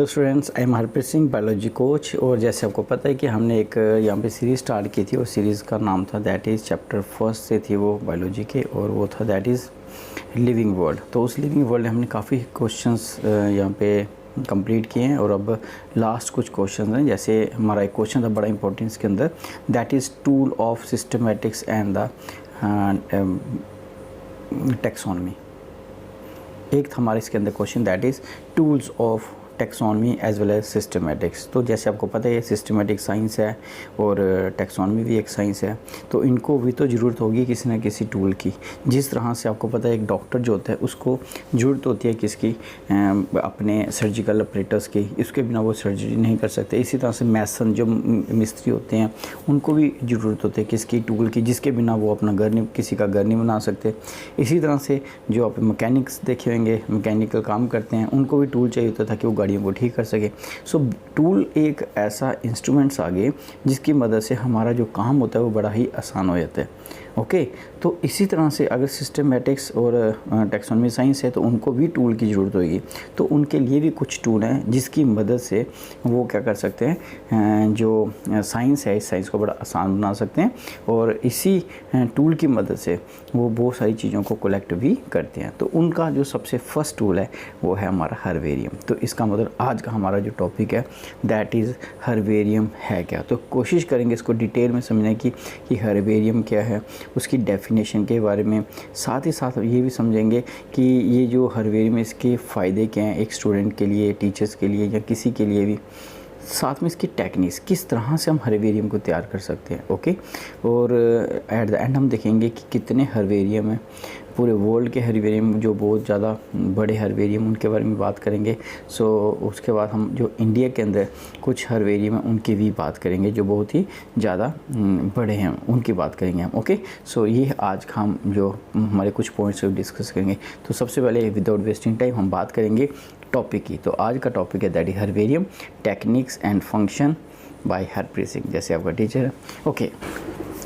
Hello students, I am Harpreet Singh, biology coach. और जैसे आपको पता है कि हमने एक यहाँ पे सीरीज़ स्टार्ट की थी और सीरीज़ का नाम था दैट इज़ चैप्टर फर्स्ट से थी वो बायोलॉजी के, और वो था दैट इज़ लिविंग वर्ल्ड। तो उस लिविंग वर्ल्ड में हमने काफ़ी क्वेश्चंस यहाँ पे कंप्लीट किए हैं और अब लास्ट कुछ क्वेश्चन हैं। जैसे हमारा एक क्वेश्चन था बड़ा इंपॉर्टेंट इसके अंदर, that is tool of systematics and the taxonomy. एक था हमारे इसके अंदर question that is tools of taxonomy as well as systematics. तो जैसे आपको पता है सिस्टमेटिक साइंस है और टैक्सोनॉमी भी एक साइंस है, तो इनको भी तो ज़रूरत होगी किसी न किसी टूल की। जिस तरह से आपको पता है एक डॉक्टर जो होता है उसको ज़रूरत होती है किसकी, अपने सर्जिकल ऑपरेटर्स की, इसके बिना वो सर्जरी नहीं कर सकते। इसी तरह से मैसन जो मिस्त्री होते हैं उनको भी ज़रूरत होती है किसकी, टूल की, जिसके बिना वो अपना घर नहीं, किसी का घर नहीं बना सकते। इसी तरह से जो आप मैकेनिक्स देखे होंगे, मैकेनिकल काम करते हैं, उनको भी टूल चाहिए होता था कि वो गाड़ियों को ठीक कर सके। सो टूल एक ऐसा इंस्ट्रूमेंट्स आ गए जिसकी मदद से हमारा जो काम होता है वो बड़ा ही आसान हो जाता है। ओके, तो इसी तरह से अगर सिस्टमेटिक्स और टैक्सोनॉमी साइंस है तो उनको भी टूल की ज़रूरत होगी। तो उनके लिए भी कुछ टूल हैं जिसकी मदद से वो क्या कर सकते हैं, जो साइंस है इस साइंस को बड़ा आसान बना सकते हैं, और इसी टूल की मदद से वो बहुत सारी चीज़ों को कलेक्ट भी करते हैं। तो उनका जो सबसे फर्स्ट टूल है वो है हमारा हर्बेरियम। तो इसका मतलब आज का हमारा जो टॉपिक है दैट इज़ हर्बेरियम है क्या। तो कोशिश करेंगे इसको डिटेल में समझने की कि हर्बेरियम क्या है, उसकी डेफिनेशन के बारे में। साथ ही साथ ये भी समझेंगे कि ये जो हर्बेरियम इसके फ़ायदे क्या हैं एक स्टूडेंट के लिए, टीचर्स के लिए या किसी के लिए भी। साथ में इसकी टेक्निक्स, किस तरह से हम हर्बेरियम को तैयार कर सकते हैं। ओके, और एट द एंड हम देखेंगे कि कितने हर्बेरियम हैं पूरे वर्ल्ड के हर्बेरियम, जो बहुत ज़्यादा बड़े हर्बेरियम उनके बारे में बात करेंगे। सो उसके बाद हम जो इंडिया के अंदर कुछ हर्बेरियम हैं उनकी भी बात करेंगे जो बहुत ही ज़्यादा बड़े हैं, उनकी बात करेंगे हम। ओके, सो ये आज का हम जो हमारे कुछ पॉइंट्स डिस्कस करेंगे। तो सबसे पहले विदाउट वेस्टिंग टाइम हम बात करेंगे टॉपिक की। तो आज का टॉपिक है that is herbarium techniques and function by Harpreet Singh, जैसे आपका टीचर है।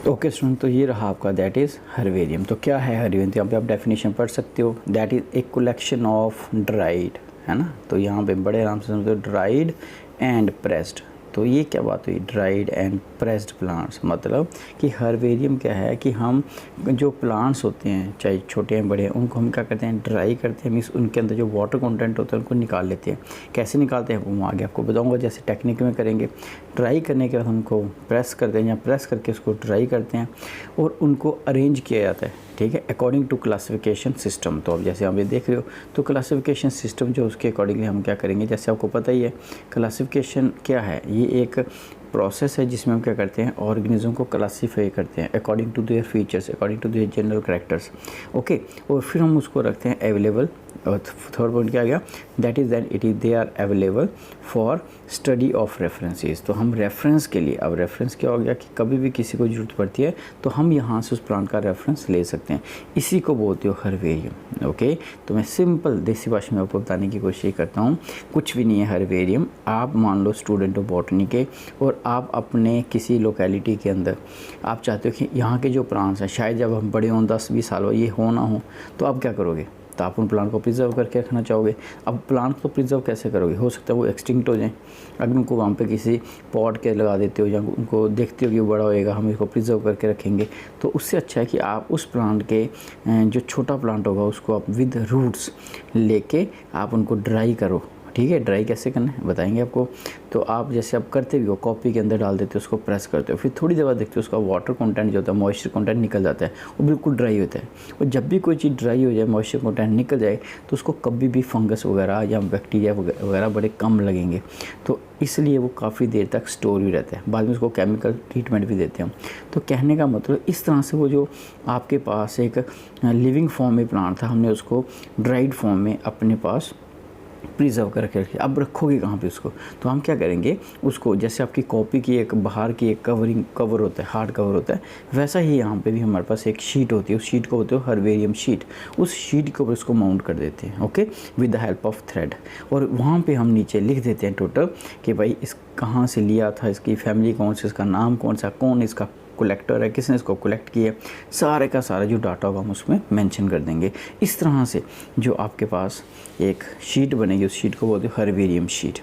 ओके स्टूडेंट, तो ये रहा आपका दैट इज़ हर्बेरियम। तो क्या है हर्बेरियम, तो यहाँ पे आप डेफिनेशन पढ़ सकते हो। That is a collection of dried, है ना। तो यहाँ पे बड़े आराम से समझो, ड्राइड एंड प्रेस्ड। तो ये क्या बात हुई, ड्राइड एंड प्रेस्ड प्लांट्स। मतलब कि हर्बेरियम क्या है कि हम जो प्लांट्स होते हैं चाहे छोटे हैं बड़े हैं, उनको हम क्या करते हैं, ड्राई करते हैं। मीन्स उनके अंदर जो वाटर कंटेंट होता है उनको निकाल लेते हैं। कैसे निकालते हैं वो आगे आपको बताऊंगा, जैसे टेक्निक में करेंगे। ड्राई करने के बाद उनको प्रेस करते हैं या प्रेस करके उसको ड्राई करते हैं और उनको अरेंज किया जाता है, ठीक है, अकॉर्डिंग टू क्लासिफिकेशन सिस्टम। तो अब जैसे आप ये देख रहे हो, तो क्लासिफिकेशन सिस्टम जो उसके अकॉर्डिंगली हम क्या करेंगे, जैसे आपको पता ही है क्लासिफिकेशन क्या है, ये एक प्रोसेस है जिसमें हम क्या करते हैं, ऑर्गेनिज्म को क्लासीफाई करते हैं according to their features, according to their general characters. Okay, और फिर हम उसको रखते हैं अवेलेबल। और थर्ड पॉइंट क्या आ गया, that is that it is they are available for study of references. तो हम रेफरेंस के लिए, अब रेफरेंस क्या हो गया कि कभी भी किसी को ज़रूरत पड़ती है तो हम यहाँ से उस प्लांट का रेफरेंस ले सकते हैं। इसी को बोलते हो हर्बेरियम। ओके, तो मैं सिंपल देसी भाषा में आपको बताने की कोशिश करता हूँ। कुछ भी नहीं है हर्बेरियम। आप मान लो स्टूडेंट हो बॉटनी के और आप अपने किसी लोकेलिटी के अंदर आप चाहते हो कि यहाँ के जो प्लांट्स हैं शायद जब हम बड़े हों 10-20 साल हो ये हो ना हो, तो आप क्या करोगे, तो आप उन प्लांट को प्रिजर्व करके रखना चाहोगे। अब प्लांट को प्रिजर्व कैसे करोगे, हो सकता है वो एक्सटिंक्ट हो जाएं। अगर उनको वहाँ पे किसी पॉट के लगा देते हो या उनको देखते हो कि वो बड़ा होएगा, हम इसको प्रिजर्व करके रखेंगे, तो उससे अच्छा है कि आप उस प्लांट के जो छोटा प्लांट होगा उसको आप विद रूट्स लेके आप उनको ड्राई करो। ठीक है, ड्राई कैसे करना है बताएंगे आपको। तो आप जैसे आप करते भी हो, कॉपी के अंदर डाल देते हो, उसको प्रेस करते हो, फिर थोड़ी देर बाद देखते हो उसका वाटर कंटेंट जो होता है, मॉइस्चर कंटेंट निकल जाता है, वो बिल्कुल ड्राई होता है। और जब भी कोई चीज़ ड्राई हो जाए, मॉइस्चर कंटेंट निकल जाए, तो उसको कभी भी फंगस वगैरह या बैक्टीरिया वगैरह बड़े कम लगेंगे। तो इसलिए वो काफ़ी देर तक स्टोर भी रहता है। बाद में उसको केमिकल ट्रीटमेंट भी देते हैं। तो कहने का मतलब इस तरह से वो जो आपके पास एक लिविंग फॉर्म में प्लांट था, हमने उसको ड्राइड फॉर्म में अपने पास प्रिजर्व करके रखिए। अब रखोगे कहाँ पे उसको, तो हम क्या करेंगे उसको, जैसे आपकी कॉपी की एक बाहर की एक कवर होता है, हार्ड कवर होता है, वैसा ही यहाँ पे भी हमारे पास एक शीट होती है। उस शीट को बोलते हो हर्बेरियम शीट। उस शीट के ऊपर उसको माउंट कर देते हैं, okay, with the help of thread. और वहाँ पे हम नीचे लिख देते हैं टोटल कि भाई इस कहाँ से लिया था, इसकी फैमिली कौन सी, इसका नाम कौन सा, कौन इसका कलेक्टर है, किसने इसको कलेक्ट किया, सारे का सारा जो डाटा होगा हम उसमें मेंशन कर देंगे। इस तरह से जो आपके पास एक शीट बनेगी, उस शीट को बोलते हैं हर्बेरियम शीट।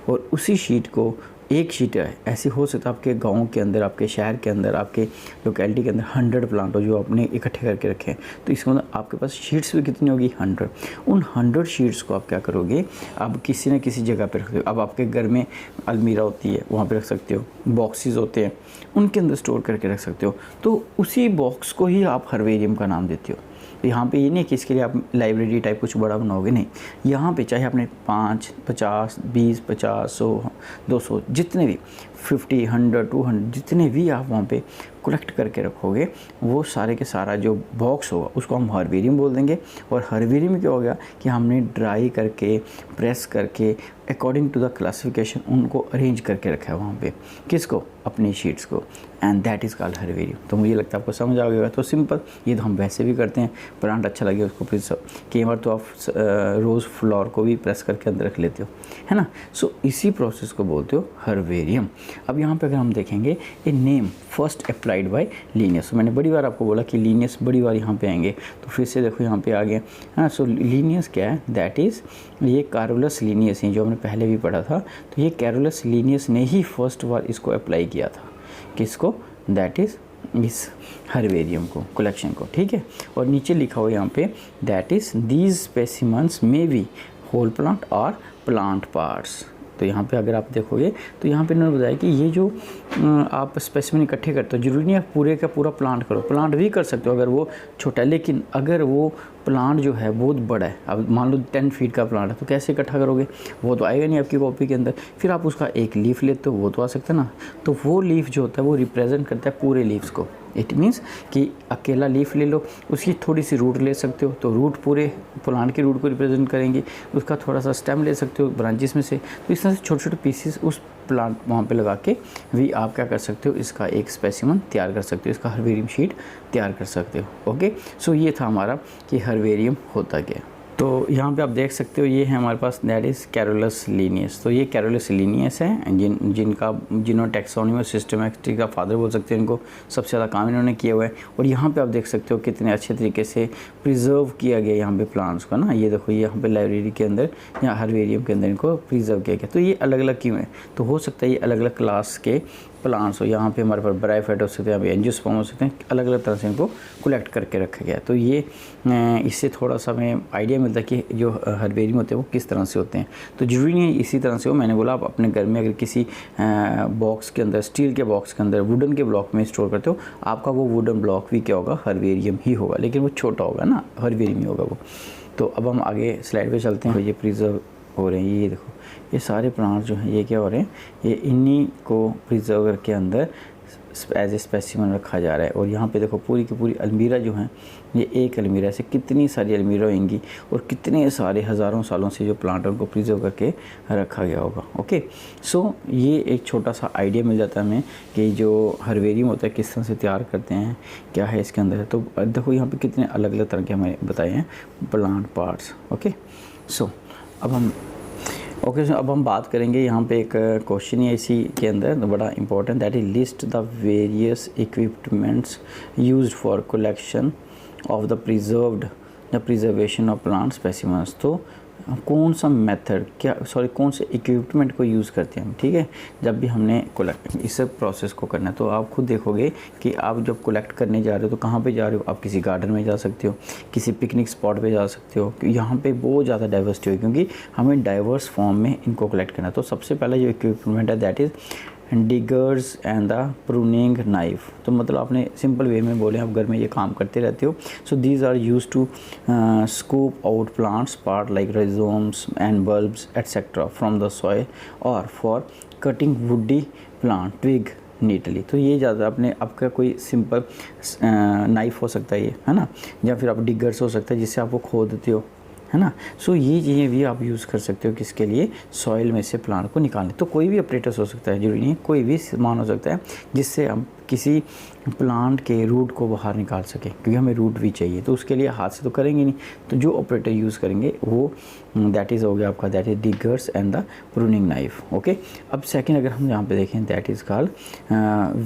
और उसी शीट को, एक शीट है ऐसी हो सकता है आपके गांव के अंदर, आपके शहर के अंदर, आपके लोकेलिटी के अंदर 100 प्लांट हो जो आपने इकट्ठे करके रखे हैं। तो इसका मतलब आपके पास शीट्स भी कितनी होगी, 100। उन 100 शीट्स को आप क्या करोगे, आप किसी न किसी जगह पर रखते हो। अब आपके घर में अलमीरा होती है, वहाँ पर रख सकते हो, बॉक्सेस होते हैं उनके अंदर स्टोर करके रख सकते हो। तो उसी बॉक्स को ही आप हर्बेरियम का नाम देते हो। यहाँ पे ये नहीं कि इसके लिए आप लाइब्रेरी टाइप कुछ बड़ा बनाओगे, नहीं। यहाँ पे चाहे आपने 5, 50, 20, 50, 100, 200, जितने भी 50, 100, 200 जितने भी आप वहाँ पे कलेक्ट करके रखोगे, वो सारे के सारा जो बॉक्स होगा उसको हम हर्बेरियम बोल देंगे। और हर्बेरियम क्या हो गया कि हमने ड्राई करके, प्रेस करके, अकॉर्डिंग टू द क्लासिफिकेशन उनको अरेंज करके रखा है वहाँ पे, किसको, अपनी शीट्स को, and that is called herbarium. तो मुझे लगता है आपको समझ आ गया। तो सिंपल, ये तो हम वैसे भी करते हैं, प्लांट अच्छा लगे उसको प्रिजर्व, कई बार तो आप रोज़ फ्लावर को भी प्रेस करके अंदर रख लेते हो, है ना। सो इसी प्रोसेस को बोलते हो हर्बेरियम। अब यहाँ पे अगर हम देखेंगे, a name first applied by Linnaeus. मैंने बड़ी बार आपको बोला कि लिनियस बड़ी बार यहाँ पे आएंगे, तो फिर से देखो यहाँ पे आ गए, हाँ। सो लिनियस क्या है, दैट इज़, ये कैरोलस लिनियस है जो हमने पहले भी पढ़ा था। तो ये कैरोलस लिनियस ने ही फर्स्ट बार इसको अप्लाई किया था, किसको, दैट इज़ इस हर्बेरियम को, कलेक्शन को, ठीक है। और नीचे लिखा हुआ यहाँ पे, that is these specimens may be whole plant और प्लांट पार्ट्स। तो यहाँ पे अगर आप देखोगे तो यहाँ पे इन्होंने बताया कि ये जो आप स्पेसिमेन इकट्ठे करते हो, जरूरी नहीं है पूरे का पूरा प्लांट करो, प्लांट भी कर सकते हो अगर वो छोटा है। लेकिन अगर वो प्लांट जो है बहुत बड़ा है, अब मान लो 10 फीट का प्लांट है, तो कैसे इकट्ठा करोगे, वो तो आएगा नहीं आपकी कॉपी के अंदर। फिर आप उसका एक लीफ लेते हो, वो तो आ सकता है ना। तो वो लीफ जो होता है वो रिप्रेजेंट करता है पूरे लीव्स को। इट मीन्स कि अकेला लीफ ले लो, उसकी थोड़ी सी रूट ले सकते हो, तो रूट पूरे प्लांट की रूट को रिप्रेजेंट करेंगी। उसका थोड़ा सा स्टेम ले सकते हो ब्रांचेस में से। तो इस तरह से छोटे छोटे पीसेस उस प्लांट वहाँ पे लगा के भी आप क्या कर सकते हो, इसका एक स्पेसिमन तैयार कर सकते हो, इसका हर्बेरियम शीट तैयार कर सकते हो। ओके, सो ये था हमारा कि हर्बेरियम होता क्या। तो यहाँ पे आप देख सकते हो, ये है हमारे पास, दैट इज़ कैरोलस लिनियस। तो ये कैरोलस लिनियस है जिन्होंने टैक्सोनॉमी और सिस्टमैटिक का फादर बोल सकते हैं, इनको सबसे ज़्यादा काम इन्होंने किया हुआ है। और यहाँ पे आप देख सकते हो कितने अच्छे तरीके से प्रिजर्व किया गया यहाँ पे प्लांट्स को ना। ये देखो, ये यहाँ पे लाइब्रेरी के अंदर या हर्बेरियम के अंदर इनको प्रिजर्व किया गया। तो ये अलग अलग क्यों है, तो हो सकता है ये अलग अलग क्लास के प्लांट्स हो। यहाँ पे हमारे पास ब्रायोफाइट हो सकते हैं, यहाँ पे एंजियोस्पर्म हो सकते हैं, अलग अलग तरह से इनको कलेक्ट करके रखा गया है। तो ये इससे थोड़ा सा हमें आइडिया मिलता है कि जो हर्बेरियम होते हैं वो किस तरह से होते हैं। तो जरूरी नहीं इसी तरह से हो। मैंने बोला आप अपने घर में अगर किसी बॉक्स के अंदर, स्टील के बॉक्स के अंदर, वुडन के ब्लॉक में स्टोर करते हो, आपका वो वुडन ब्लॉक भी क्या होगा, हर्बेरियम ही होगा, लेकिन वो छोटा होगा ना, हर्बेरियम ही होगा वो। तो अब हम आगे स्लाइड पे चलते हैं। ये प्रिजर्व हो रहे हैं, ये देखो, ये सारे प्लांट जो हैं ये क्या हो रहे हैं, ये इन्हीं को प्रिजर्व के अंदर एज ए स्पेसिमन रखा जा रहा है। और यहाँ पे देखो पूरी की पूरी अलमीरा जो है, ये एक अलमीरा से कितनी सारी अलमीरा होंगी और कितने सारे हज़ारों सालों से जो प्लांट उनको प्रिजर्व करके रखा गया होगा। ओके, सो ये एक छोटा सा आइडिया मिल जाता है हमें कि जो हर्बेरियम होता है किस तरह से तैयार करते हैं, क्या है इसके अंदर। तो देखो यहाँ पे कितने अलग अलग तरह के हमें बताए हैं प्लांट पार्ट्स। ओके, सो अब हम बात करेंगे, यहाँ पे एक क्वेश्चन है इसी के अंदर बड़ा important, that is list the various equipments used for collection of the preservation of plant specimens. तो कौन सा मेथड, कौन से इक्विपमेंट को यूज़ करते हैं हम, ठीक है, जब भी हमने इस प्रोसेस को करना है। तो आप खुद देखोगे कि आप जब कलेक्ट करने जा रहे हो तो कहाँ पे जा रहे हो, आप किसी गार्डन में जा सकते हो, किसी पिकनिक स्पॉट पे जा सकते हो। यहाँ पे बहुत ज़्यादा डाइवर्सिटी होगी क्योंकि हमें डाइवर्स फॉर्म में इनको कलेक्ट करना है। तो सबसे पहला जो इक्विपमेंट है that is diggers and the pruning knife. तो मतलब आपने सिंपल वे में बोले, आप घर में ये काम करते रहते हो। So these are used to scoop out plants part like rhizomes and bulbs etcetera from the soil और for cutting woody plant twig neatly. तो ये ज़्यादा अपने आपका कोई सिंपल नाइफ हो सकता है ये, है ना, या फिर आप डिगर्स हो सकता है जिससे आप वो खोदते हो, है ना। सो ये चीज़ें भी आप यूज़ कर सकते हो किसके लिए, सॉइल में से प्लांट को निकालने। तो कोई भी ऑपरेटर्स हो सकता है, जरूरी नहीं कोई भी सामान हो सकता है जिससे हम किसी प्लांट के रूट को बाहर निकाल सकें, क्योंकि हमें रूट भी चाहिए, तो उसके लिए हाथ से तो करेंगे नहीं, तो जो ऑपरेटर यूज़ करेंगे वो दैट इज़ हो गया आपका, that is diggers and the pruning knife. Okay, अब सेकंड अगर हम यहाँ पे देखें, that is called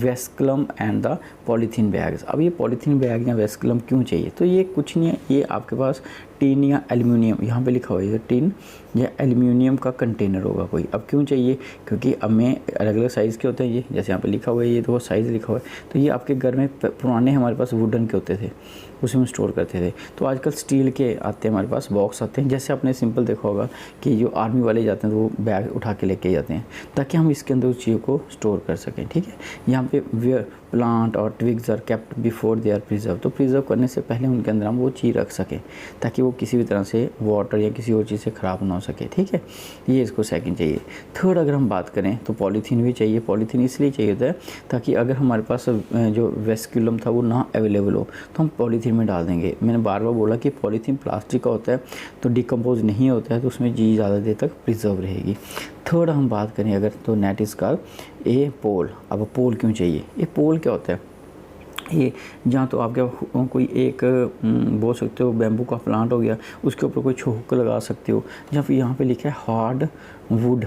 vasculum and the polythene bags. अब ये पॉलीथीन बैग या वेस्कुलम क्यों चाहिए, तो ये कुछ नहीं है, ये आपके पास टिन या एल्युमिनियम, यहाँ पे लिखा हुआ है टिन या एल्युमिनियम का कंटेनर होगा कोई। अब क्यों चाहिए, क्योंकि अब में अलग अलग साइज़ के होते हैं, ये जैसे यहाँ पे लिखा हुआ है, ये तो साइज़ लिखा हुआ है, तो ये आपके घर में पुराने हमारे पास वुडन के होते थे, उसमें स्टोर करते थे। तो आजकल स्टील के आते हैं, हमारे पास बॉक्स आते हैं, जैसे आपने सिंपल देखा होगा कि जो आर्मी वाले जाते हैं तो वो बैग उठा के लेके जाते हैं, ताकि हम इसके अंदर उस चीज़ को स्टोर कर सकें। ठीक है, यहाँ पे वेयर प्लांट और twigs are kept before they are preserve, तो प्रिजर्व करने से पहले उनके अंदर हम वो चीज़ रख सकें, ताकि वो किसी भी तरह से वाटर या किसी और चीज़ से ख़राब ना हो सके। ठीक है, ये इसको सेकंड चाहिए। थर्ड अगर हम बात करें तो पॉलीथीन भी चाहिए। पॉलीथीन इसलिए चाहिए होता है ताकि अगर हमारे पास जो वेस्कुलम था वो ना अवेलेबल हो तो हम पॉलीथीन में डाल देंगे। मैंने बार बार बोला कि पॉलीथीन प्लास्टिक का होता है, तो डिकम्पोज नहीं होता है, तो उसमें चीज़ ज़्यादा देर तक प्रिजर्व रहेगी। थर्ड हम बात करें अगर, तो नेट इज़ कॉल्ड ए पोल। अब पोल क्यों चाहिए, ये पोल क्या होता है, ये जहाँ तो आपके कोई एक बोल सकते हो बैम्बू का प्लांट हो गया, उसके ऊपर कोई हुक लगा सकते हो, या फिर यहाँ पे लिखा है हार्ड वुड,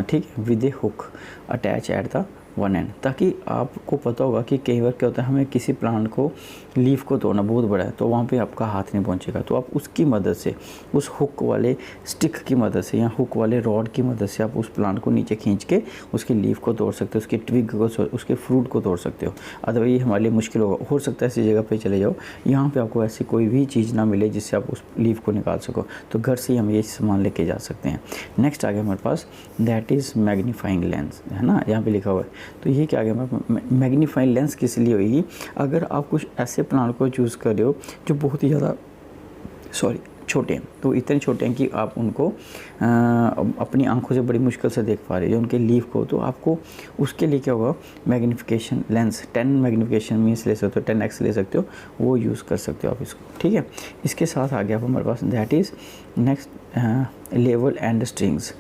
ठीक है, with A hook attach at the one and, ताकि आपको पता होगा कि कई बार क्या होता है, हमें किसी प्लांट को लीफ को तोड़ना बहुत बड़ा है, तो वहाँ पे आपका हाथ नहीं पहुँचेगा, तो आप उसकी मदद से, उस हुक वाले स्टिक की मदद से या हुक वाले रॉड की मदद से आप उस प्लांट को नीचे खींच के उसकी लीफ को तोड़ सकते हो, उसके ट्विग को, उसके फ्रूट को तोड़ सकते हो। अदरवाइज ये हमारे लिए मुश्किल होगा, हो सकता है ऐसी जगह पर चले जाओ, यहाँ पर आपको ऐसी कोई भी चीज़ ना मिले जिससे आप उस लीफ को निकाल सको, तो घर से ही हम ये सामान लेके जा सकते हैं। नेक्स्ट आ गया हमारे पास, दैट इज़ मैग्नीफाइंग लेंस, है ना, यहाँ पे लिखा हुआ है। तो ये क्या आ गया, मैग्नीफाइंग लेंस किस लिए होगी, अगर आप कुछ ऐसे प्लांट को चूज़ कर रहे हो जो बहुत ही ज़्यादा छोटे हैं, तो इतने छोटे हैं कि आप उनको अपनी आंखों से बड़ी मुश्किल से देख पा रहे हो, उनके लीफ को, तो आपको उसके लिए क्या होगा, मैग्नीफिकेशन लेंस 10 मैग्नीफिकेशन मीन्स ले सकते हो, 10x ले सकते हो, वो यूज़ कर सकते हो आप इसको। ठीक है, इसके साथ आ गया आप हमारे पास, दैट इज़ नेक्स्ट लेवल एंड स्ट्रिंग्स।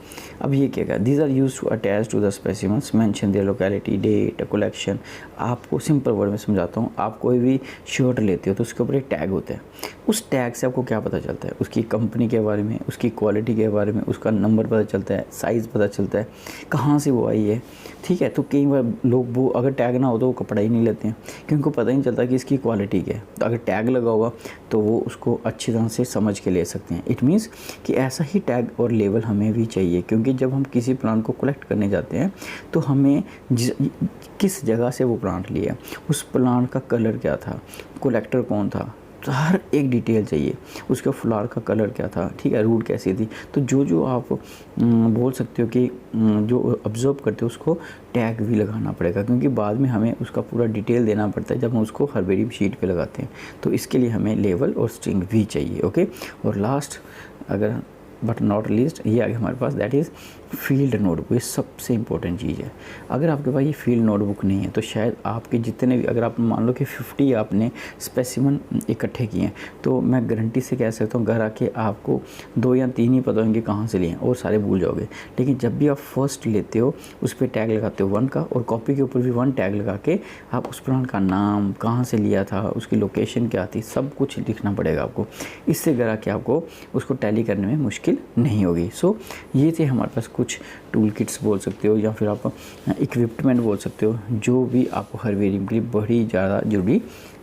अब ये क्या, these are used to attach to the specimens, mention their locality, date, collection. आपको सिंपल वर्ड में समझाता हूँ, आप कोई भी शर्ट लेते हो तो उसके ऊपर एक टैग होता है, उस टैग से आपको क्या पता चलता है, उसकी कंपनी के बारे में, उसकी क्वालिटी के बारे में, उसका नंबर पता चलता है, साइज़ पता चलता है, कहाँ से वो आई है। ठीक है, तो कई बार लोग वो अगर टैग ना हो तो वो कपड़ा ही नहीं लेते हैं, क्योंकि उनको पता ही नहीं चलता कि इसकी क्वालिटी क्या है। तो अगर टैग लगा होगा तो वो उसको अच्छी तरह से समझ के ले सकते हैं। इट मीन्स कि ऐसा ही टैग और लेबल हमें भी चाहिए, क्योंकि जब हम किसी प्लांट को कलेक्ट करने जाते हैं तो हमें किस जगह से वो प्लांट लिया, उस प्लांट का कलर क्या था, कलेक्टर कौन था, तो हर एक डिटेल चाहिए, उसके फ्लावर का कलर क्या था, ठीक है, रूट कैसी थी। तो जो आप बोल सकते हो कि जो ऑब्जर्व करते हो उसको टैग भी लगाना पड़ेगा, क्योंकि बाद में हमें उसका पूरा डिटेल देना पड़ता है जब हम उसको हर्बेरियम शीट पे लगाते हैं। तो इसके लिए हमें लेवल और स्ट्रिंग भी चाहिए। ओके, और लास्ट अगर बट नॉट लीस्ट ये आ गया हमारे पास, दैट इज़ फील्ड नोटबुक। ये सबसे इंपॉर्टेंट चीज़ है। अगर आपके पास ये फील्ड नोटबुक नहीं है तो शायद आपके जितने भी, अगर आप मान लो कि 50 आपने स्पेसिमन इकट्ठे किए हैं, तो मैं गारंटी से कह सकता हूँ घर आके आपको 2 या 3 ही पता होंगे कहाँ से लिए हैं, और सारे भूल जाओगे। लेकिन जब भी आप फर्स्ट लेते हो उस पर टैग लगाते हो 1 का, और कॉपी के ऊपर भी 1 टैग लगा के आप उस प्लांट का नाम, कहाँ से लिया था, उसकी लोकेशन क्या थी, सब कुछ लिखना पड़ेगा आपको। इससे घर आके आपको उसको टैली करने में मुश्किल नहीं होगी। सो ये थे हमारे पास कुछ टूल किट्स बोल सकते हो, या फिर आप इक्विपमेंट बोल सकते हो, जो भी आपको हर्बेरियम के लिए बड़ी ज़्यादा जरूरी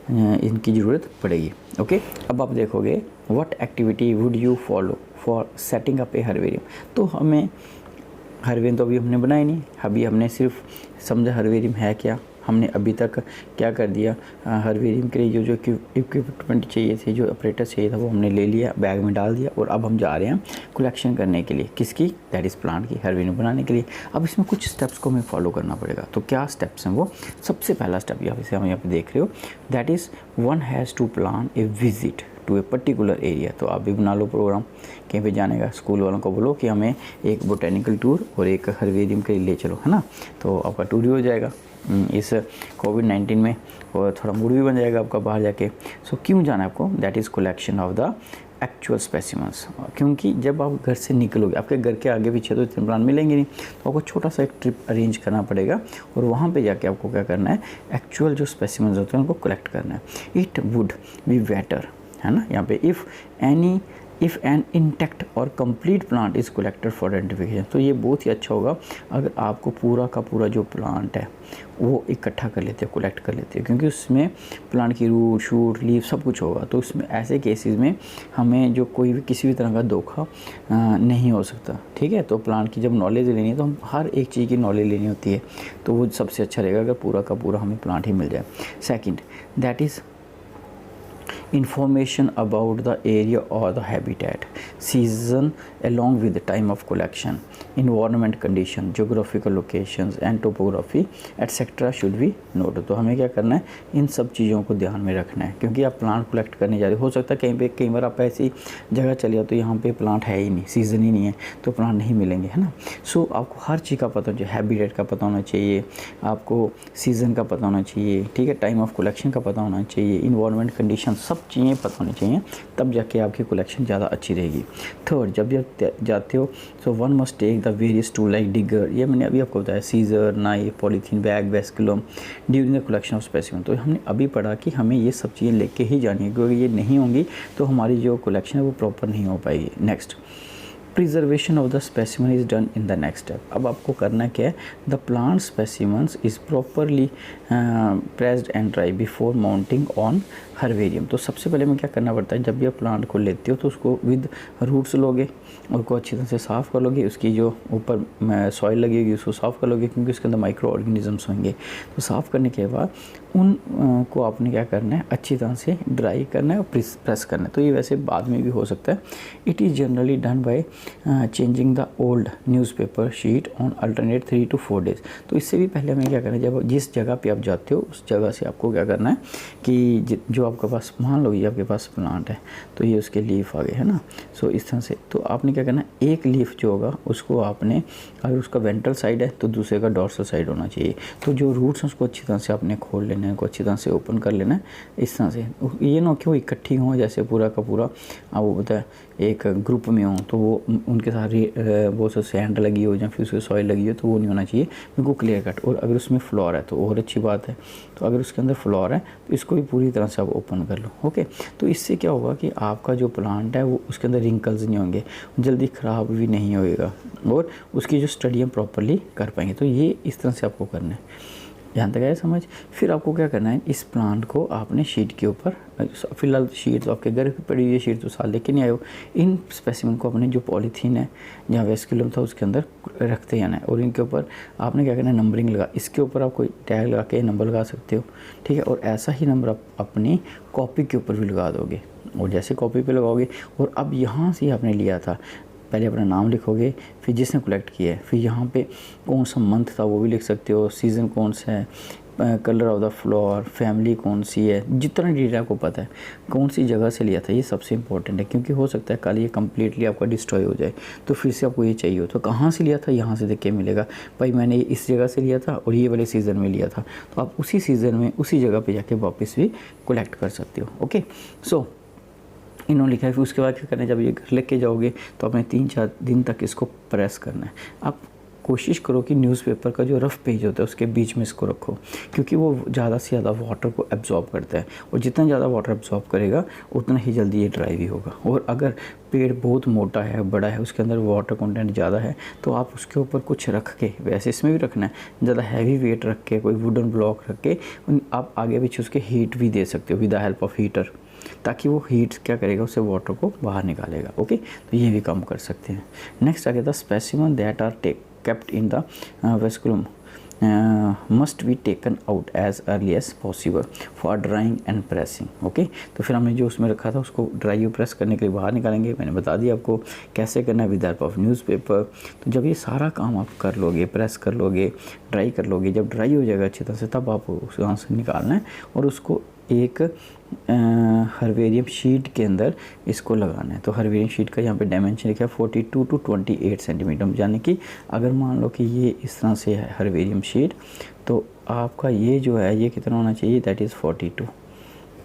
इनकी ज़रूरत पड़ेगी। ओके, अब आप देखोगे what activity would you follow for setting up A herbarium. तो हमें हर्बेरियम तो अभी हमने बनाया नहीं, अभी हमने सिर्फ समझा हर्बेरियम है क्या, हमने अभी तक क्या कर दिया, हर्बेरियम के लिए जो इक्विपमेंट चाहिए थे, जो ऑपरेटर चाहिए था, वो हमने ले लिया, बैग में डाल दिया, और अब हम जा रहे हैं कलेक्शन करने के लिए, किसकी, दैट इज़ प्लांट की, हर्बेरियम बनाने के लिए। अब इसमें कुछ स्टेप्स को हमें फॉलो करना पड़ेगा। तो क्या स्टेप्स हैं वो, सबसे पहला स्टेप यहाँ से हम यहाँ पे देख रहे हो, that is 1 has to plan a visit to a particular area. तो आप भी बना लो प्रोग्राम, कहीं पे जाने का, स्कूल वालों को बोलो कि हमें एक बोटेनिकल टूर और एक हर्बेरियम के लिए ले चलो, है ना, तो आपका टूर भी हो जाएगा इस कोविड-19 में, और थोड़ा मूड भी बन जाएगा आपका बाहर जाके। सो क्यों जाना है आपको, that is collection of the actual specimens, क्योंकि जब आप घर से निकलोगे आपके घर के आगे पीछे तो इतने प्लांट मिलेंगे नहीं, तो आपको छोटा सा एक ट्रिप अरेंज करना पड़ेगा और वहाँ पे जाके आपको क्या करना है, एक्चुअल जो स्पेसिमेंस होते हैं उनको कलेक्ट करना है। इट वुड बी बेटर, है ना, यहाँ पे इफ़ एन इंटैक्ट और complete plant is collected for identification, तो ये बहुत ही अच्छा होगा अगर आपको पूरा का पूरा जो प्लांट है वो इकट्ठा कर लेते हो, कलेक्ट कर लेते हो, क्योंकि उसमें प्लांट की रूट शूट लीव सब कुछ होगा। तो उसमें ऐसे केसेस में हमें जो कोई भी किसी भी तरह का धोखा नहीं हो सकता, ठीक है। तो प्लांट की जब नॉलेज लेनी है तो हम हर एक चीज़ की नॉलेज लेनी होती है, तो वो सबसे अच्छा रहेगा अगर पूरा का पूरा हमें प्लांट ही मिल जाए। Second, that is information about the area or the habitat, season along with the time of collection, environment condition, geographical locations and topography etc should be noted। तो हमें क्या करना है, इन सब चीज़ों को ध्यान में रखना है, क्योंकि आप प्लांट कलेक्ट करने जा रहे हो सकता है कहीं पे कई बार आप ऐसी जगह चले जाओ तो यहाँ पे प्लांट है ही नहीं, सीज़न ही नहीं है, तो प्लांट नहीं मिलेंगे, है ना। सो आपको हर चीज़ का पता होना चाहिए, हैबिटेट का पता होना चाहिए, आपको सीज़न का पता होना चाहिए, ठीक है, टाइम ऑफ कलेक्शन का पता होना चाहिए, इन्वायरमेंट कंडीशन सब चीज़ें पता होनी चाहिए, तब जाके आपकी कलेक्शन ज़्यादा अच्छी रहेगी। थर्ड, जब जाते हो so one must take the various tool like digger, ये मैंने अभी आपको बताया, scissor, knife, polythene bag, vasculum during the collection of specimen. तो हमने अभी पढ़ा कि हमें ये सब चीज़ें लेके ही जानी है, क्योंकि ये नहीं होंगी तो हमारी जो कलेक्शन है वो प्रॉपर नहीं हो पाएगी। Next, preservation of the specimen is done in the next step. अब आपको करना क्या है, the plant specimens is properly pressed and dry before mounting on herbarium. तो सबसे पहले में क्या करना पड़ता है, जब भी आप प्लांट को लेते हो तो उसको विद रूट्स लोगे, उसको अच्छी तरह से साफ़ कर लोगे, उसकी जो ऊपर सॉइल लगी होगी उसको साफ़ कर लोगे, क्योंकि उसके अंदर माइक्रो ऑर्गेनिजम्स होंगे। तो साफ़ करने के बाद उन को आपने क्या करना है, अच्छी तरह से ड्राई करना है और प्रेस करना है। तो ये वैसे बाद में भी हो सकता है। It is generally done by changing the old newspaper sheet on alternate 3 to 4 days। तो इससे भी पहले हमें क्या करना है, जब जिस जगह पे आप जाते हो उस जगह से आपको क्या करना है कि जो आपके पास, मान लो ये आपके पास प्लांट है तो ये उसके लीफ आ गए, है ना। सो इस तरह से तो आपने क्या करना है, एक लीफ जो होगा उसको आपने, अगर उसका वेंट्रल साइड है तो दूसरे का डॉर्सल साइड होना चाहिए। तो जो रूट्स हैं उसको अच्छी तरह से आपने खोल लेना है, उनको अच्छी तरह से ओपन कर लेना है इस तरह से। ये ना कि वो इकट्ठी हों, जैसे पूरा का पूरा आप वो बताए एक ग्रुप में हों तो वो उनके साथ बहुत से सैंड लगी हो या फिर उसकी सॉइल लगी हो, तो वो नहीं होना चाहिए, बिल्कुल क्लियर कट। और अगर उसमें फ्लोर है तो और अच्छी बात है, तो अगर उसके अंदर फ्लोर है तो इसको भी पूरी तरह से आप ओपन कर लो, ओके। तो इससे क्या होगा कि आपका जो प्लांट है वो उसके अंदर रिंकल्स नहीं होंगे, जल्दी ख़राब भी नहीं होएगा और उसकी जो स्टडी हम प्रॉपरली कर पाएंगे। तो ये इस तरह से आपको करना है, यहाँ तक आया समझ। फिर आपको क्या करना है, इस प्लांट को आपने शीट के ऊपर, फिलहाल शीट तो आपके घर पे पड़ी हुई है, शीट तो साल लेके नहीं आए हो, इन स्पेसिमेन को अपने जो पॉलीथीन है जहाँ वेस्कुलम था उसके अंदर रखते जाना है और इनके ऊपर आपने क्या करना है, नंबरिंग लगा, इसके ऊपर आप कोई टैग लगा के नंबर लगा सकते हो, ठीक है। और ऐसा ही नंबर आप अपनी कॉपी के ऊपर भी लगा दोगे, और जैसे कॉपी पे लगाओगे और अब यहाँ से आपने लिया था, पहले अपना नाम लिखोगे, फिर जिसने कलेक्ट किया है, फिर यहाँ पे कौन सा मंथ था वो भी लिख सकते हो, सीज़न कौन सा है, colour of the flower, family कौन सी है, जितना डिटेल आपको पता है, कौन सी जगह से लिया था, ये सबसे इंपॉर्टेंट है। क्योंकि हो सकता है कल ये कम्प्लीटली आपका डिस्ट्रॉय हो जाए, तो फिर से आपको ये चाहिए हो, तो कहाँ से लिया था, यहाँ से देख के मिलेगा भाई मैंने इस जगह से लिया था और ये वाले सीज़न में लिया था, तो आप उसी सीज़न में उसी जगह पर जाके वापस भी कलेक्ट कर सकते हो, ओके। सो इन्होंने लिखा है। फिर उसके बाद क्या करना है, जब ये घर लेके जाओगे तो आपने 3-4 दिन तक इसको प्रेस करना है। आप कोशिश करो कि न्यूज़पेपर का जो रफ़ पेज होता है उसके बीच में इसको रखो, क्योंकि वो ज़्यादा से ज़्यादा वाटर को एब्जॉर्ब करता है, और जितना ज़्यादा वाटर एब्जॉर्ब करेगा उतना ही जल्दी ये ड्राई भी होगा। और अगर पेड़ बहुत मोटा है, बड़ा है, उसके अंदर वाटर कंटेंट ज़्यादा है, तो आप उसके ऊपर कुछ रख के, वैसे इसमें भी रखना है, ज़्यादा हैवी वेट रख के, कोई वुडन ब्लॉक रख के आप आगे पीछे उसके हीट भी दे सकते हो with the help of heater, ताकि वो हीट क्या करेगा, उससे वाटर को बाहर निकालेगा, ओके। तो ये भी काम कर सकते हैं। नेक्स्ट आ गया था specimen that are kept in the vesculum must be taken out as early as possible for drying and pressing, okay. तो फिर हमने जो उसमें रखा था उसको ड्राई और प्रेस करने के लिए बाहर निकालेंगे। मैंने बता दिया आपको कैसे करना है, विद हेल्प ऑफ न्यूज़पेपर। तो जब ये सारा काम आप कर लोगे, प्रेस कर लोगे, ड्राई कर लोगे, जब ड्राई हो जाएगा अच्छी तरह से, तब आप उस वहाँ से निकालना है और उसको एक हर्बेरियम शीट के अंदर इसको लगाना है। तो हर्बेरियम शीट का यहाँ पे डायमेंशन लिखा है 42 to 28 सेंटीमीटर, यानी कि अगर मान लो कि ये इस तरह से है हर्बेरियम शीट, तो आपका ये जो है ये कितना होना चाहिए, दैट इज़ 42,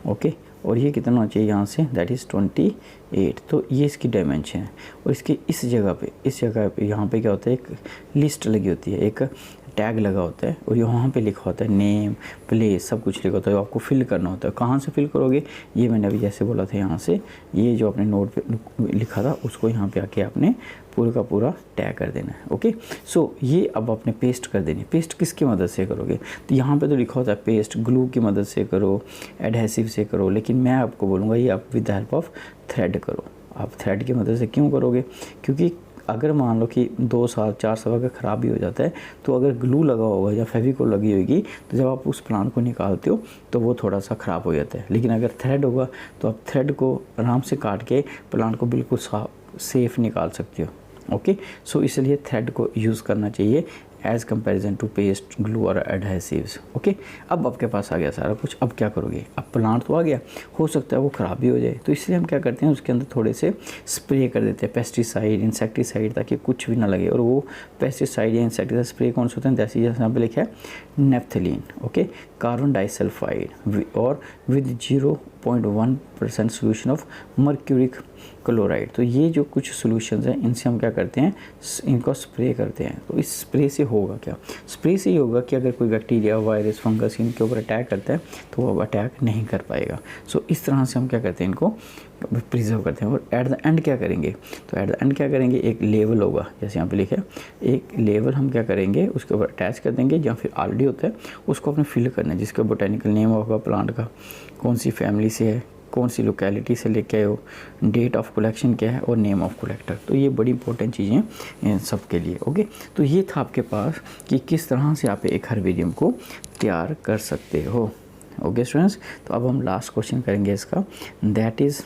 ओके। और ये कितना होना चाहिए यहाँ से, दैट इज़ 28। तो ये इसकी डायमेंशन है। और इसके इस जगह पे यहाँ पे क्या होता है, एक लिस्ट लगी होती है, एक टैग लगा होता है और यहाँ पे लिखा होता है नेम, प्लेस, सब कुछ लिखा होता है। आपको फिल करना होता है। कहाँ से फिल करोगे, ये मैंने अभी जैसे बोला था, यहाँ से ये जो आपने नोट पे लिखा था उसको यहाँ पे आके आपने पूरा का पूरा टैग कर देना है। ओके, सो ये अब आपने पेस्ट कर देनी है। पेस्ट किसकी मदद से करोगे, तो यहाँ पे तो लिखा होता है पेस्ट ग्लू की मदद से करो, एडहेसिव से करो, लेकिन मैं आपको बोलूँगा ये आप with the help of thread करो। आप थ्रेड की मदद से क्यों करोगे, क्योंकि अगर मान लो कि 2 साल 4 साल का ख़राब भी हो जाता है, तो अगर ग्लू लगा होगा या फेविकोल लगी होगी, तो जब आप उस प्लांट को निकालते हो तो वो थोड़ा सा ख़राब हो जाता है। लेकिन अगर थ्रेड होगा तो आप थ्रेड को आराम से काट के प्लांट को बिल्कुल सेफ निकाल सकते हो। ओके, सो इसलिए थ्रेड को यूज़ करना चाहिए as comparison to paste, glue और एडहेसिव्स। ओके, अब आपके पास आ गया सारा कुछ। अब क्या करोगे, अब प्लांट तो आ गया, हो सकता है वो ख़राब भी हो जाए, तो इसलिए हम क्या करते हैं, उसके अंदर थोड़े से स्प्रे कर देते हैं, पेस्टिसाइड, इंसेक्टिसाइड, ताकि कुछ भी ना लगे। और वो पेस्टिसाइड या इंसेक्टिसाइड स्प्रे कौन से होते हैं, जैसे यहाँ पे लिखा है नेफ्थलीन, ओके, कार्बन डाइसल्फाइड और with 0.1% solution of mercuric chloride. तो ये जो कुछ सॉल्यूशंस हैं, इनसे हम क्या करते हैं, इनको स्प्रे करते हैं। तो इस स्प्रे से होगा क्या, स्प्रे से ये होगा कि अगर कोई बैक्टीरिया, वायरस, फंगस इनके ऊपर अटैक करता है तो वो अटैक नहीं कर पाएगा। सो इस तरह से हम क्या करते हैं, इनको प्रिजर्व करते हैं। और एट द एंड क्या करेंगे, तो एट द एंड क्या करेंगे, एक लेवल होगा, जैसे यहाँ पे लिखा है, एक लेवल हम क्या करेंगे, उसके ऊपर अटैच कर देंगे, या फिर ऑलरेडी होता है उसको अपने फिल करना है, जिसका बोटेनिकल नेम होगा प्लांट का, कौन सी फैमिली से है, कौन सी लोकेलिटी से लेके आए हो, डेट ऑफ कलेक्शन क्या है और नेम ऑफ कलेक्टर। तो ये बड़ी इंपॉर्टेंट चीज़ें हैं सबके लिए। ओके, तो ये था आपके पास कि किस तरह से आप एक हर्बेरियम को तैयार कर सकते हो। ओके स्टूडेंट्स, तो अब हम लास्ट क्वेश्चन करेंगे इसका, दैट इज़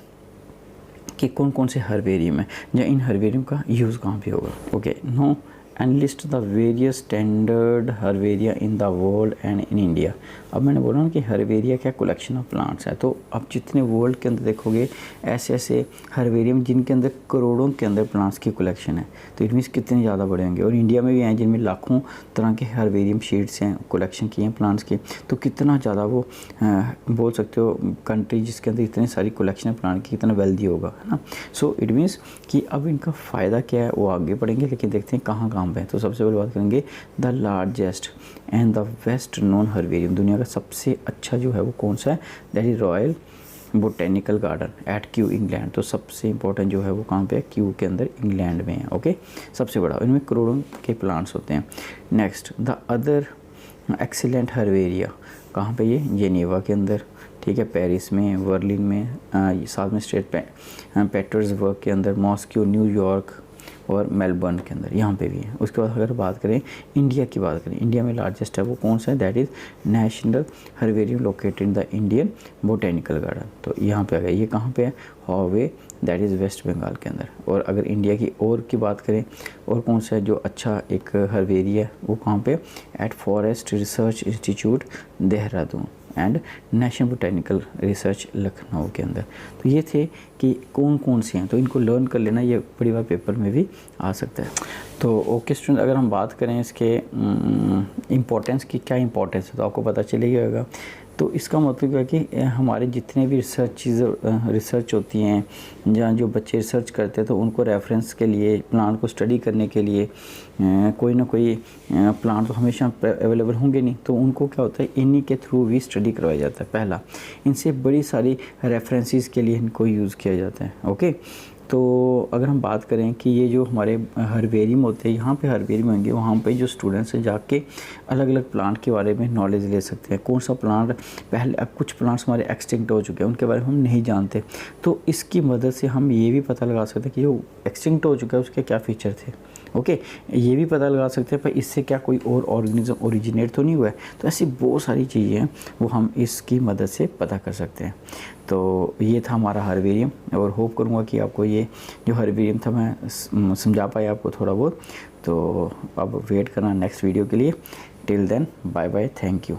कि कौन कौन से हर्बेरियम है या इन हर्बेरियम का यूज़ कहाँ पे होगा। Okay, know and list the various standard herbaria in the world and in India. अब मैंने बोला ना कि हर्बेरिया क्या कलेक्शन ऑफ प्लांट्स है, तो अब जितने वर्ल्ड के अंदर देखोगे ऐसे ऐसे हर्बेरियम जिनके अंदर करोड़ों के अंदर प्लांट्स की कलेक्शन है, तो इट मीन्स कितने ज़्यादा बड़े होंगे। और इंडिया में भी हैं जिनमें लाखों तरह के हर्बेरियम शीट्स हैं, कलेक्शन किए हैं प्लांट्स के, तो कितना ज़्यादा वो बोल सकते हो कंट्री जिसके अंदर इतनी सारी कलेक्शन है प्लांट की, कितना वेल्दी होगा, है ना। सो इट मीन्स कि अब इनका फ़ायदा क्या है वो आगे पढ़ेंगे, लेकिन देखते हैं कहाँ कहाँ पे। तो सबसे पहले बात करेंगे the largest and the best known herbarium. दुनिया का सबसे अच्छा जो है वो कौन सा है, that is royal botanical garden eight Q England. तो सबसे इंपॉर्टेंट जो है वो कहाँ पे है, क्यू के अंदर इंग्लैंड में है। ओके, सबसे बड़ा, इनमें करोड़ों के प्लांट्स होते हैं। Next the other excellent herbaria, कहाँ पे ये, जेनेवा के अंदर, ठीक है, पेरिस में, बर्लिन में, साथ में स्टेट पेटर्सबर्ग के अंदर, मॉस्को, न्यूयॉर्क और मेलबर्न के अंदर, यहाँ पे भी है। उसके बाद अगर बात करें इंडिया की, बात करें इंडिया में लार्जेस्ट है वो कौन सा है, that is National Herbarium located in the Indian Botanical Garden. तो यहाँ पे आ गया, ये कहाँ पे है, however, that is West Bengal के अंदर। और अगर इंडिया की और की बात करें, और कौन सा है जो अच्छा एक हर्बेरिया है, वो कहाँ पे, at Forest Research Institute Dehradun and National Botanical Research Lucknow के अंदर। तो ये थे कि कौन कौन से हैं, तो इनको लर्न कर लेना, ये बड़ी बार पेपर में भी आ सकता है। तो ओके स्टूडेंट, अगर हम बात करें इसके इम्पोर्टेंस की, क्या इम्पोर्टेंस है, तो आपको पता चलेगा होगा। तो इसका मतलब है कि हमारे जितने भी रिसर्च होती हैं, जहाँ जो बच्चे रिसर्च करते हैं, तो उनको रेफरेंस के लिए, प्लांट को स्टडी करने के लिए कोई ना कोई प्लांट तो हमेशा अवेलेबल होंगे नहीं, तो उनको क्या होता है, इन्हीं के थ्रू भी स्टडी करवाया जाता है। पहला, इनसे बड़ी सारी रेफरेंसेस के लिए इनको यूज़ किया जाता है। ओके, तो अगर हम बात करें कि ये जो हमारे हर्बेरियम होते हैं, यहाँ पे हर्बेरियम होंगे, वहाँ पे जो स्टूडेंट्स हैं जाके अलग अलग प्लांट के बारे में नॉलेज ले सकते हैं। कौन सा प्लांट पहले, अब कुछ प्लांट्स हमारे एक्सटिंक्ट हो चुके हैं, उनके बारे में हम नहीं जानते, तो इसकी मदद से हम ये भी पता लगा सकते हैं कि जो एक्सटिंक्ट हो चुका है उसके क्या फ़ीचर थे। ओके, ये भी पता लगा सकते हैं पर इससे क्या कोई और ऑर्गेनिज्म ओरिजिनेट तो नहीं हुआ है। तो ऐसी बहुत सारी चीज़ें हैं वो हम इसकी मदद से पता कर सकते हैं। तो ये था हमारा हर्बेरियम, और होप करूँगा कि आपको ये जो हर्बेरियम था मैं समझा पाया आपको थोड़ा बहुत। तो अब वेट करना नेक्स्ट वीडियो के लिए। Till then, bye bye, thank you.